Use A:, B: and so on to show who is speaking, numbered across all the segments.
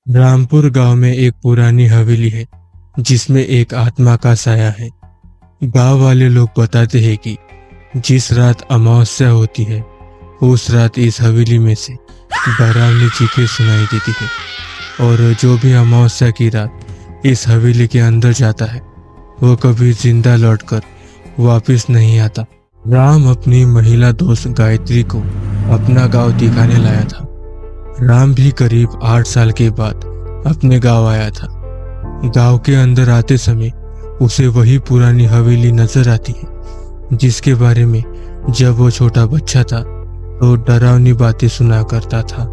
A: रामपुर गांव में एक पुरानी हवेली है जिसमें एक आत्मा का साया है। गांव वाले लोग बताते हैं कि जिस रात अमावस्या होती है उस रात इस हवेली में से डरावनी चीखें सुनाई देती है और जो भी अमावस्या की रात इस हवेली के अंदर जाता है वो कभी जिंदा लौटकर वापस नहीं आता। राम अपनी महिला दोस्त गायत्री को अपना गांव दिखाने लाया था। राम भी करीब 8 साल के बाद अपने गांव आया था। गांव के अंदर आते समय उसे वही पुरानी हवेली नजर आती है जिसके बारे में जब वो छोटा बच्चा था तो डरावनी बातें सुना करता था।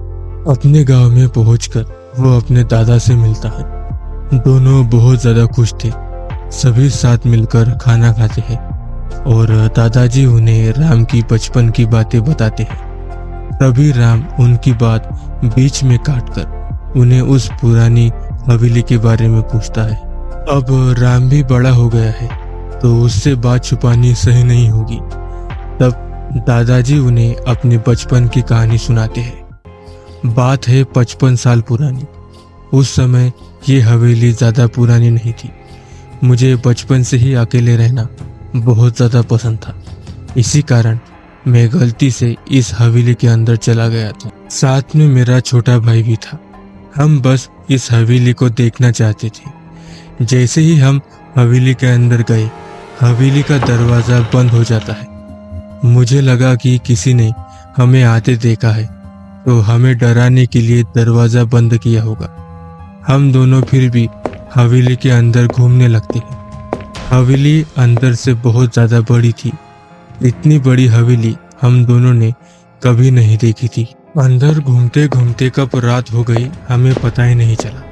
A: अपने गांव में पहुंचकर वो अपने दादा से मिलता है। दोनों बहुत ज्यादा खुश थे। सभी साथ मिलकर खाना खाते हैं और दादाजी उन्हें राम की बचपन की बातें बताते हैं। तभी राम उनकी बात बीच में काटकर उन्हें उस पुरानी हवेली के बारे में पूछता है। अब राम भी बड़ा हो गया है तो उससे बात छुपानी सही नहीं होगी। तब दादाजी उन्हें अपने बचपन की कहानी सुनाते हैं। बात है 55 साल पुरानी। उस समय ये हवेली ज्यादा पुरानी नहीं थी। मुझे बचपन से ही अकेले रहना बहुत ज्यादा पसंद था। इसी कारण मैं गलती से इस हवेली के अंदर चला गया था। साथ में मेरा छोटा भाई भी था। हम बस इस हवेली को देखना चाहते थे। जैसे ही हम हवेली के अंदर गए हवेली का दरवाजा बंद हो जाता है। मुझे लगा कि किसी ने हमें आते देखा है तो हमें डराने के लिए दरवाजा बंद किया होगा। हम दोनों फिर भी हवेली के अंदर घूमने लगते हैं। हवेली अंदर से बहुत ज्यादा बड़ी थी। इतनी बड़ी हवेली हम दोनों ने कभी नहीं देखी थी। अंदर घूमते घूमते कब रात हो गई हमें पता ही नहीं चला।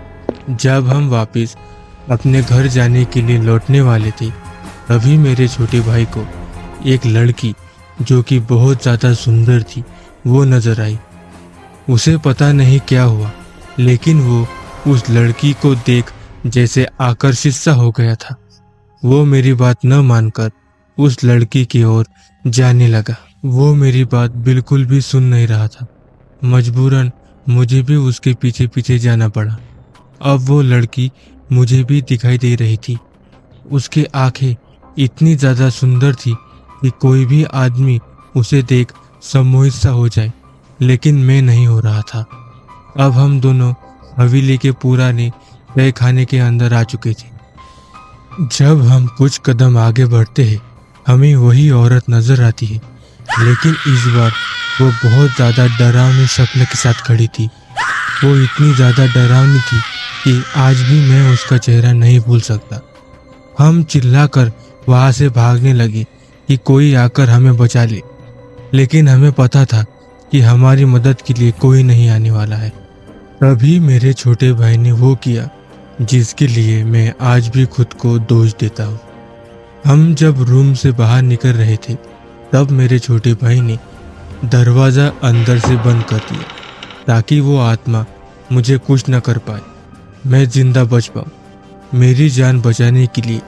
A: जब हम वापस अपने घर जाने के लिए लौटने वाले थे तभी मेरे छोटे भाई को एक लड़की जो कि बहुत ज्यादा सुंदर थी वो नजर आई। उसे पता नहीं क्या हुआ लेकिन वो उस लड़की को देख जैसे आकर्षित सा हो गया था। वो मेरी बात न मानकर उस लड़की की ओर जाने लगा। वो मेरी बात बिल्कुल भी सुन नहीं रहा था। मजबूरन मुझे भी उसके पीछे पीछे जाना पड़ा। अब वो लड़की मुझे भी दिखाई दे रही थी। उसकी आंखें इतनी ज्यादा सुंदर थी कि कोई भी आदमी उसे देख सम्मोहित सा हो जाए, लेकिन मैं नहीं हो रहा था। अब हम दोनों हवेली के पुराने तय खाने के अंदर आ चुके थे। जब हम कुछ कदम आगे बढ़ते हैं हमें वही औरत नजर आती है, लेकिन इस बार वो बहुत ज्यादा डरावनी शक्ल के साथ खड़ी थी। वो इतनी ज्यादा डरावनी थी कि आज भी मैं उसका चेहरा नहीं भूल सकता। हम चिल्लाकर वहां से भागने लगे कि कोई आकर हमें बचा ले, लेकिन हमें पता था कि हमारी मदद के लिए कोई नहीं आने वाला है। तभी मेरे छोटे भाई ने वो किया जिसके लिए मैं आज भी खुद को दोष देता हूँ। हम जब रूम से बाहर निकल रहे थे तब मेरे छोटे भाई ने दरवाजा अंदर से बंद कर दिया ताकि वो आत्मा मुझे कुछ न कर पाए, मैं जिंदा बच पाऊँ। मेरी जान बचाने के लिए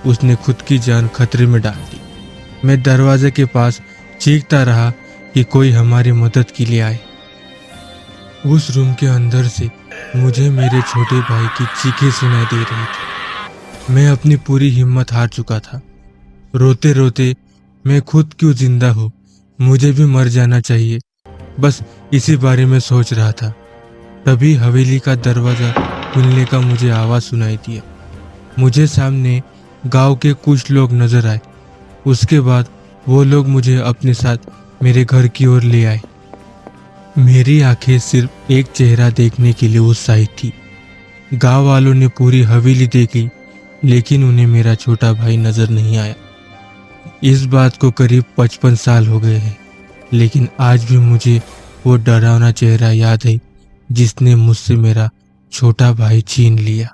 A: उसने खुद की जान खतरे में डाल दी। मैं दरवाजे के पास चीखता रहा कि कोई हमारी मदद के लिए आए। उस रूम के अंदर से मुझे मेरे छोटे भाई की चीखें सुनाई दे रही थी। मैं अपनी पूरी हिम्मत हार चुका था। रोते रोते मैं खुद क्यों जिंदा हूँ, मुझे भी मर जाना चाहिए, बस इसी बारे में सोच रहा था। तभी हवेली का दरवाजा खुलने का मुझे आवाज सुनाई दिया। मुझे सामने गांव के कुछ लोग नजर आए। उसके बाद वो लोग मुझे अपने साथ मेरे घर की ओर ले आए। मेरी आंखें सिर्फ एक चेहरा देखने के लिए उत्साहित थी। गांव वालों ने पूरी हवेली देखी लेकिन उन्हें मेरा छोटा भाई नजर नहीं आया। इस बात को करीब 55 साल हो गए हैं, लेकिन आज भी मुझे वो डरावना चेहरा याद है जिसने मुझसे मेरा छोटा भाई छीन लिया।